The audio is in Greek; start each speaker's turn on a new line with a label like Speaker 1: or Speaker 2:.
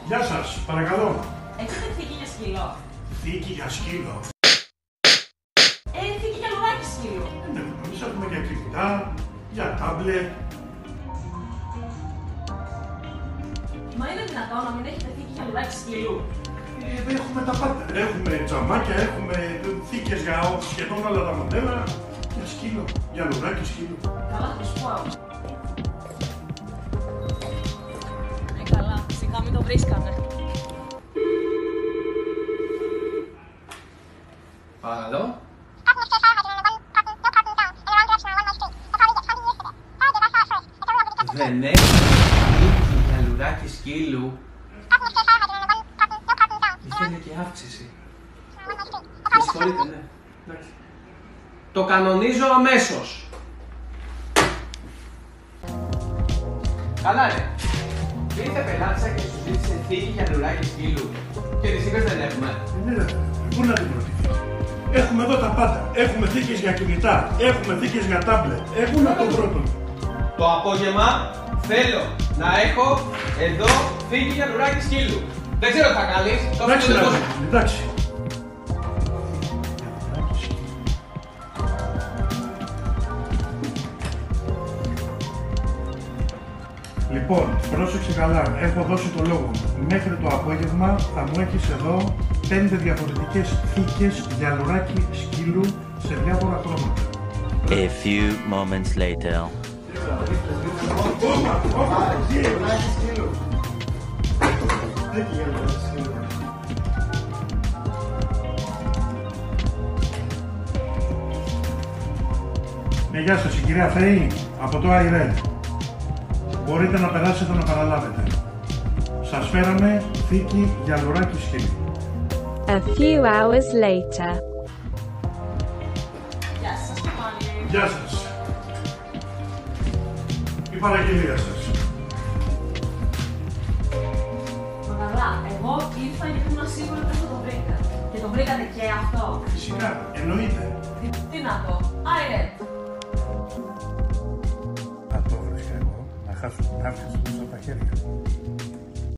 Speaker 1: Γεια σας, παρακαλώ.
Speaker 2: Έχετε θήκη για σκύλο?
Speaker 1: Θήκη για σκύλο.
Speaker 2: Θήκη για λουράκι σκύλου.
Speaker 1: Ναι, εμείς έχουμε για κινητά, για τάμπλετ.
Speaker 2: Μα είναι δυνατόν να μην έχετε θήκη για λουράκι σκύλου?
Speaker 1: Έχουμε τα πάντα. Έχουμε τζαμάκια, έχουμε θήκες για σχεδόν όλα τα μοντέλα. Για σκύλο, για λουράκι σκύλο.
Speaker 2: Καλά, θα σου πω. Καλά, σιγά μην το βρίσκανε.
Speaker 3: Παρακαλώ. Δεν έχει θήκη για λουράκι σκύλου. Είχε και αύξηση. Με συγχωρείτε, ναι. Εντάξει. Το κανονίζω αμέσως. Καλά ρε. Ήρθε πελάτησα και σου ζήτησε θήκη για λουράκι σκύλου. Και της είπες δεν έχουμε.
Speaker 1: Ναι, ρε, πού να την προτιθείς. Έχουμε εδώ τα πάντα. Έχουμε θήκες για κινητά, έχουμε θήκες για τάμπλετ. Έχουμε τον πρώτο.
Speaker 3: Το απόγευμα θέλω να έχω εδώ θήκη για λουράκι σκύλου. Δεν ξέρω τι θα κάνεις.
Speaker 1: Εντάξει, εντάξει. Λοιπόν, πρόσεξε καλά, έχω δώσει το λόγο μου. Μέχρι το απόγευμα θα μου έχεις εδώ 5 διαφορετικές θήκες για λουράκι σκύλου σε διάφορα χρώματα.
Speaker 4: A few moments later.
Speaker 1: Ναι, γεια σας, η κυρία Θεή, από το ΑΙΡΕ. Μπορείτε να περάσετε να παραλάβετε. Σας φέραμε θήκη για λουράκι σκύλου.
Speaker 5: A few hours later.
Speaker 2: Γεια σας, Κεμάλη.
Speaker 1: Γεια σας. Η παραγγελία σας.
Speaker 2: Μα καλά, εγώ ήρθα γιατί ήμουν σίγουρη ότι θα το βρήκα. Και το βρήκατε και αυτό.
Speaker 1: Φυσικά, εννοείται.
Speaker 2: Τι να πω, άιρε.
Speaker 1: Θα το βρίσκα εγώ, να χάσω την άφηση του από τα χέρια.